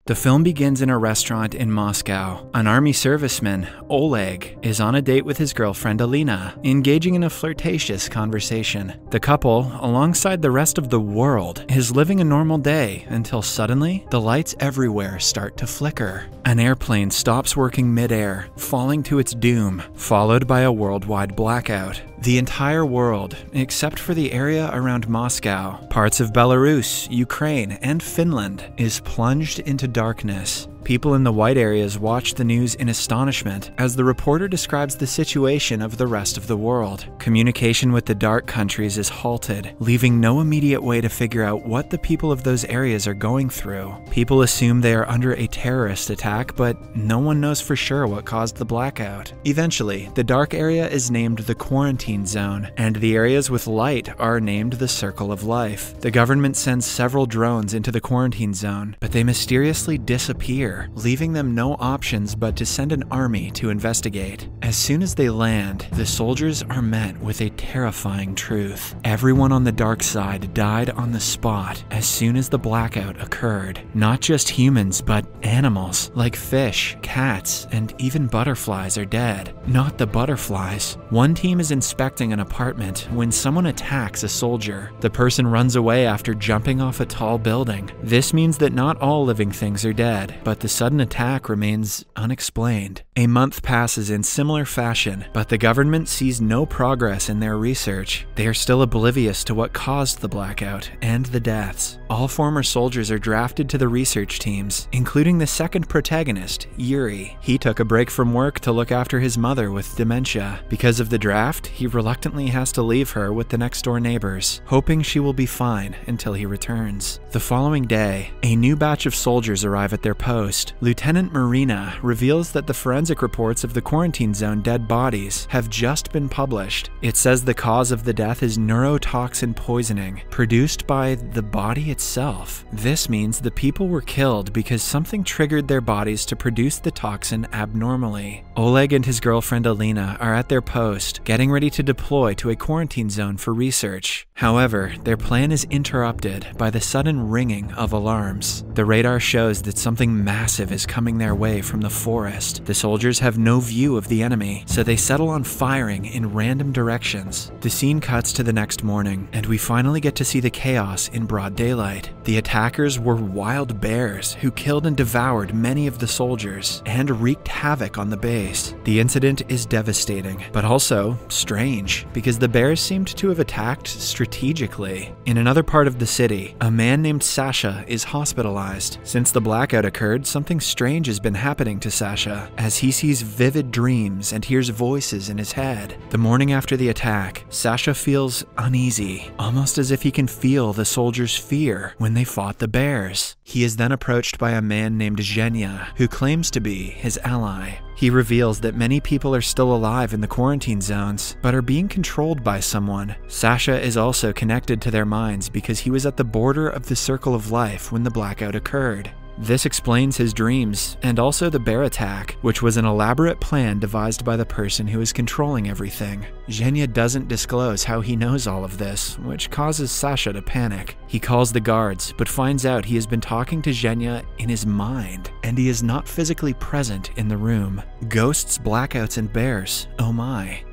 The film begins in a restaurant in Moscow. An army serviceman, Oleg, is on a date with his girlfriend Alina, engaging in a flirtatious conversation. The couple, alongside the rest of the world, is living a normal day until suddenly, the lights everywhere start to flicker. An airplane stops working mid-air, falling to its doom, followed by a worldwide blackout. The entire world, except for the area around Moscow, parts of Belarus, Ukraine, and Finland, is plunged into darkness. People in the white areas watch the news in astonishment as the reporter describes the situation of the rest of the world. Communication with the dark countries is halted, leaving no immediate way to figure out what the people of those areas are going through. People assume they are under a terrorist attack, but no one knows for sure what caused the blackout. Eventually, the dark area is named the quarantine zone, and the areas with light are named the circle of life. The government sends several drones into the quarantine zone, but they mysteriously disappear, leaving them no options but to send an army to investigate. As soon as they land, the soldiers are met with a terrifying truth. Everyone on the dark side died on the spot as soon as the blackout occurred. Not just humans, but animals like fish, cats, and even butterflies are dead. Not the butterflies. One team is inspecting an apartment when someone attacks a soldier. The person runs away after jumping off a tall building. This means that not all living things are dead, but the sudden attack remains unexplained. A month passes in similar fashion, but the government sees no progress in their research. They are still oblivious to what caused the blackout and the deaths. All former soldiers are drafted to the research teams, including the second protagonist, Yuri. He took a break from work to look after his mother with dementia. Because of the draft, he reluctantly has to leave her with the next-door neighbors, hoping she will be fine until he returns. The following day, a new batch of soldiers arrive at their post. Lieutenant Marina reveals that the forensic reports of the quarantine zone dead bodies have just been published. It says the cause of the death is neurotoxin poisoning, produced by the body itself. This means the people were killed because something triggered their bodies to produce the toxin abnormally. Oleg and his girlfriend Alina are at their post, getting ready to deploy to a quarantine zone for research. However, their plan is interrupted by the sudden ringing of alarms. The radar shows that something massive is coming their way from the forest. The soldiers have no view of the enemy, so they settle on firing in random directions. The scene cuts to the next morning, and we finally get to see the chaos in broad daylight. The attackers were wild bears who killed and devoured many of the soldiers and wreaked havoc on the base. The incident is devastating, but also strange, because the bears seemed to have attacked strategically. In another part of the city, a man named Sasha is hospitalized. Since the blackout occurred, something strange has been happening to Sasha, as he sees vivid dreams and hears voices in his head. The morning after the attack, Sasha feels uneasy, almost as if he can feel the soldiers' fear when they fought the bears. He is then approached by a man named Zhenya, who claims to be his ally. He reveals that many people are still alive in the quarantine zones, but are being controlled by someone. Sasha is also connected to their minds because he was at the border of the circle of life when the blackout occurred. This explains his dreams, and also the bear attack, which was an elaborate plan devised by the person who is controlling everything. Zhenya doesn't disclose how he knows all of this, which causes Sasha to panic. He calls the guards, but finds out he has been talking to Zhenya in his mind, and he is not physically present in the room. Ghosts, blackouts, and bears, oh my.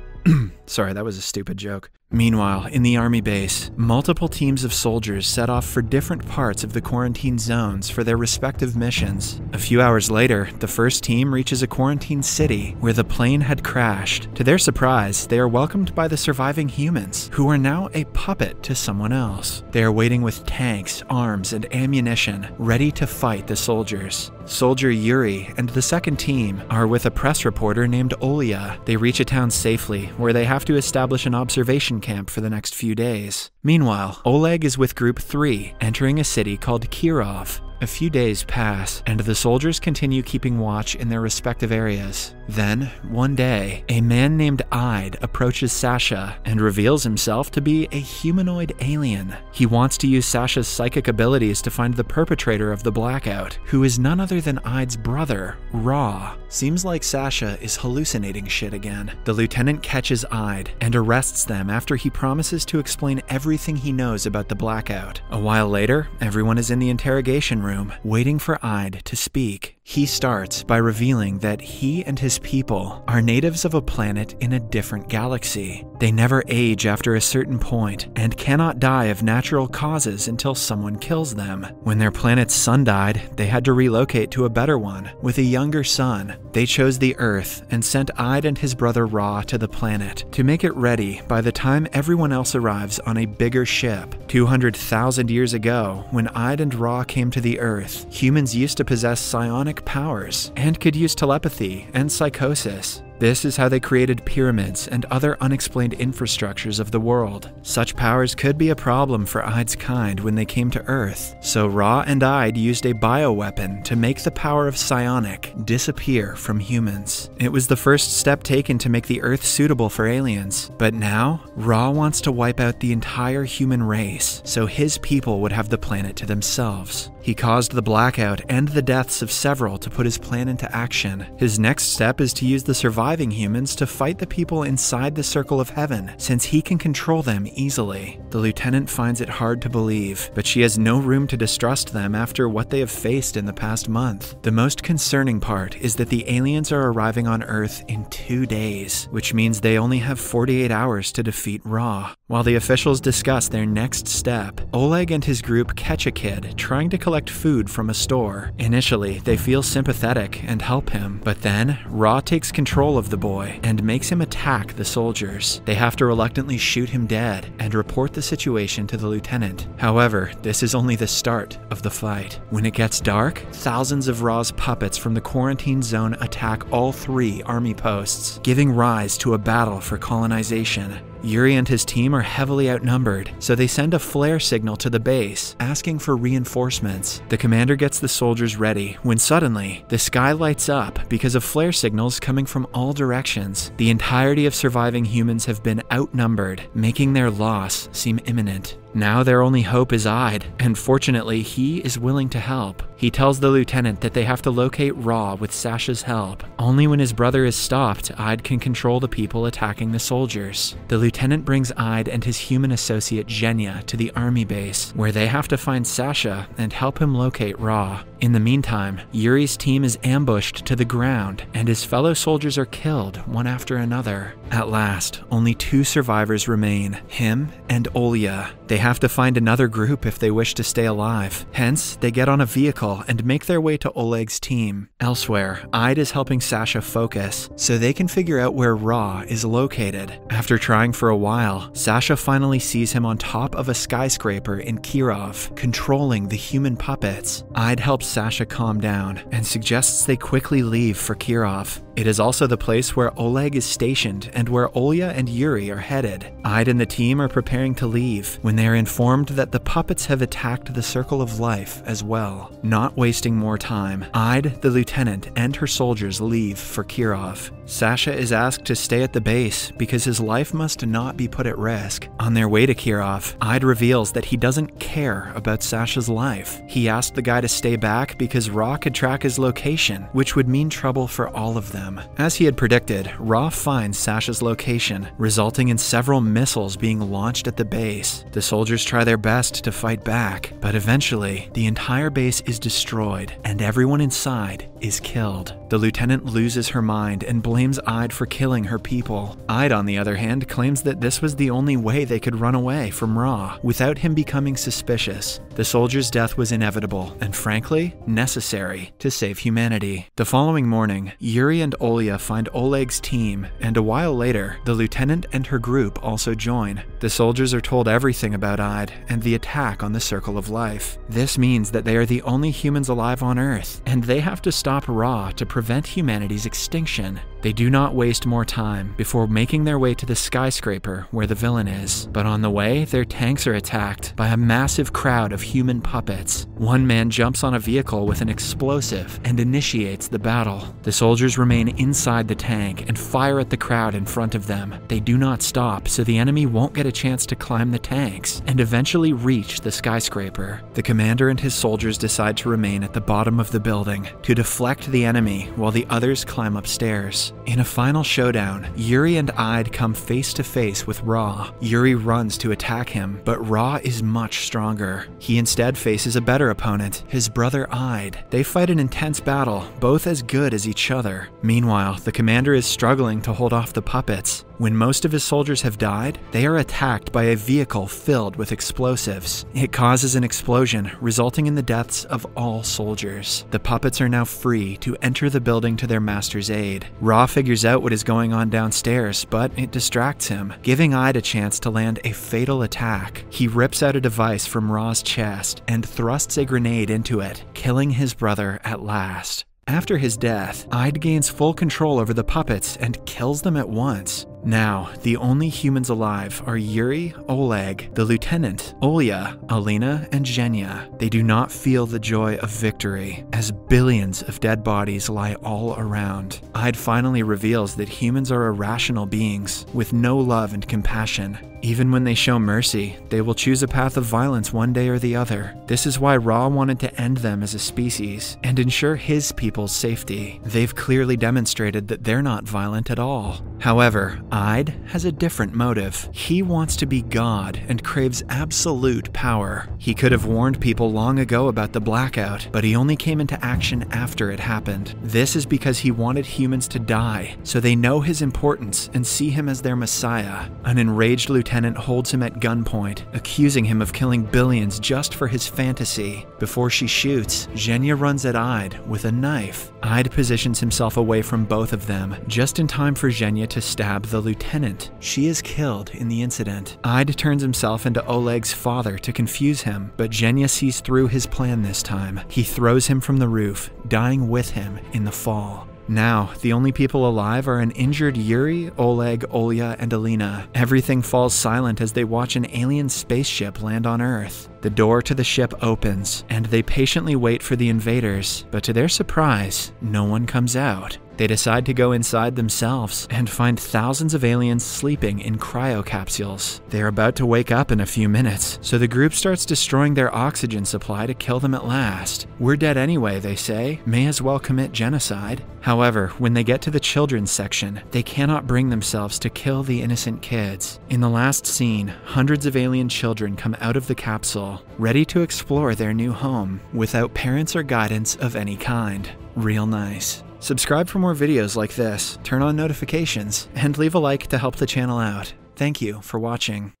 Sorry, that was a stupid joke. Meanwhile, in the army base, multiple teams of soldiers set off for different parts of the quarantine zones for their respective missions. A few hours later, the first team reaches a quarantine city where the plane had crashed. To their surprise, they are welcomed by the surviving humans, who are now a puppet to someone else. They are waiting with tanks, arms, and ammunition, ready to fight the soldiers. Soldier Yuri and the second team are with a press reporter named Olya. They reach a town safely, where they have to establish an observation camp for the next few days. Meanwhile, Oleg is with Group 3, entering a city called Kirov. A few days pass, and the soldiers continue keeping watch in their respective areas. Then, one day, a man named Ide approaches Sasha and reveals himself to be a humanoid alien. He wants to use Sasha's psychic abilities to find the perpetrator of the blackout, who is none other than Ide's brother, Ra. Seems like Sasha is hallucinating shit again. The lieutenant catches Ide and arrests them after he promises to explain everything he knows about the blackout. A while later, everyone is in the interrogation room, waiting for Ide to speak. He starts by revealing that he and his people are natives of a planet in a different galaxy. They never age after a certain point and cannot die of natural causes until someone kills them. When their planet's sun died, they had to relocate to a better one with a younger son. They chose the Earth and sent Ide and his brother Ra to the planet to make it ready by the time everyone else arrives on a bigger ship. 200,000 years ago, when Ide and Ra came to the Earth, humans used to possess psionic powers and could use telepathy and psychosis. This is how they created pyramids and other unexplained infrastructures of the world. Such powers could be a problem for Ide's kind when they came to Earth, so Ra and Ide used a bioweapon to make the power of psionic disappear from humans. It was the first step taken to make the Earth suitable for aliens, but now, Ra wants to wipe out the entire human race, so his people would have the planet to themselves. He caused the blackout and the deaths of several to put his plan into action. His next step is to use the surviving humans to fight the people inside the Circle of Heaven, since he can control them easily. The lieutenant finds it hard to believe, but she has no room to distrust them after what they have faced in the past month. The most concerning part is that the aliens are arriving on Earth in 2 days, which means they only have 48 hours to defeat Ra. While the officials discuss their next step, Oleg and his group catch a kid trying to collect food from a store. Initially, they feel sympathetic and help him, but then Ra takes control of the boy and makes him attack the soldiers. They have to reluctantly shoot him dead and report the situation to the lieutenant. However, this is only the start of the fight. When it gets dark, thousands of Ra's puppets from the quarantine zone attack all 3 army posts, giving rise to a battle for colonization. Yuri and his team are heavily outnumbered, so they send a flare signal to the base, asking for reinforcements. The commander gets the soldiers ready, when suddenly, the sky lights up because of flare signals coming from all directions. The entirety of surviving humans have been outnumbered, making their loss seem imminent. Now their only hope is Ide, and fortunately he is willing to help. He tells the lieutenant that they have to locate Ra with Sasha's help. Only when his brother is stopped, Ide can control the people attacking the soldiers. The lieutenant brings Ide and his human associate Zhenya to the army base, where they have to find Sasha and help him locate Ra. In the meantime, Yuri's team is ambushed to the ground, and his fellow soldiers are killed one after another. At last, only 2 survivors remain, him and Olya. They have to find another group if they wish to stay alive. Hence, they get on a vehicle and make their way to Oleg's team. Elsewhere, Ide is helping Sasha focus, so they can figure out where Ra is located. After trying for a while, Sasha finally sees him on top of a skyscraper in Kirov, controlling the human puppets. Ide helps Sasha calm down and suggests they quickly leave for Kirov. It is also the place where Oleg is stationed and where Olya and Yuri are headed. Ide and the team are preparing to leave when they are informed that the puppets have attacked the Circle of Life as well. Not wasting more time, Ide, the lieutenant, and her soldiers leave for Kirov. Sasha is asked to stay at the base because his life must not be put at risk. On their way to Kirov, Ide reveals that he doesn't care about Sasha's life. He asked the guy to stay back because Ra could track his location, which would mean trouble for all of them. As he had predicted, Ra finds Sasha's location, resulting in several missiles being launched at the base. The soldiers try their best to fight back, but eventually, the entire base is destroyed, and everyone inside is killed. The lieutenant loses her mind and blames Ide for killing her people. Ide, on the other hand, claims that this was the only way they could run away from Ra without him becoming suspicious. The soldier's death was inevitable and, frankly, necessary to save humanity. The following morning, Yuri and Olya find Oleg's team, and a while later, the lieutenant and her group also join. The soldiers are told everything about Ide and the attack on the Circle of Life. This means that they are the only humans alive on Earth, and they have to stop Ra to prevent humanity's extinction. They do not waste more time before making their way to the skyscraper where the villain is. But on the way, their tanks are attacked by a massive crowd of human puppets. One man jumps on a vehicle with an explosive and initiates the battle. The soldiers remain inside the tank and fire at the crowd in front of them. They do not stop, so the enemy won't get a chance to climb the tanks and eventually reach the skyscraper. The commander and his soldiers decide to remain at the bottom of the building to deflect the enemy while the others climb upstairs. soldiers. In a final showdown, Yuri and Ide come face to face with Ra. Yuri runs to attack him, but Ra is much stronger. He instead faces a better opponent, his brother Ide. They fight an intense battle, both as good as each other. Meanwhile, the commander is struggling to hold off the puppets. When most of his soldiers have died, they are attacked by a vehicle filled with explosives. It causes an explosion, resulting in the deaths of all soldiers. The puppets are now free to enter the building to their master's aid. Ra figures out what is going on downstairs, but it distracts him, giving Ide a chance to land a fatal attack. He rips out a device from Ra's chest and thrusts a grenade into it, killing his brother at last. After his death, Ide gains full control over the puppets and kills them at once. Now, the only humans alive are Yuri, Oleg, the lieutenant, Olya, Alina, and Zhenya. They do not feel the joy of victory, as billions of dead bodies lie all around. Ide finally reveals that humans are irrational beings, with no love and compassion. Even when they show mercy, they will choose a path of violence one day or the other. This is why Ra wanted to end them as a species, and ensure his people's safety. They've clearly demonstrated that they're not violent at all. However, Ide has a different motive. He wants to be God and craves absolute power. He could have warned people long ago about the blackout, but he only came into action after it happened. This is because he wanted humans to die, so they know his importance and see him as their messiah. An enraged lieutenant holds him at gunpoint, accusing him of killing billions just for his fantasy. Before she shoots, Zhenya runs at Ide with a knife. Ide positions himself away from both of them, just in time for Zhenya to stab the lieutenant. She is killed in the incident. Ide turns himself into Oleg's father to confuse him, but Zhenya sees through his plan this time. He throws him from the roof, dying with him in the fall. Now, the only people alive are an injured Yuri, Oleg, Olya, and Alina. Everything falls silent as they watch an alien spaceship land on Earth. The door to the ship opens, and they patiently wait for the invaders, but to their surprise, no one comes out. They decide to go inside themselves and find thousands of aliens sleeping in cryocapsules. They're about to wake up in a few minutes, so the group starts destroying their oxygen supply to kill them at last. We're dead anyway, they say. May as well commit genocide. However, when they get to the children's section, they cannot bring themselves to kill the innocent kids. In the last scene, hundreds of alien children come out of the capsule, ready to explore their new home, without parents or guidance of any kind. Real nice. Subscribe for more videos like this, turn on notifications, and leave a like to help the channel out. Thank you for watching.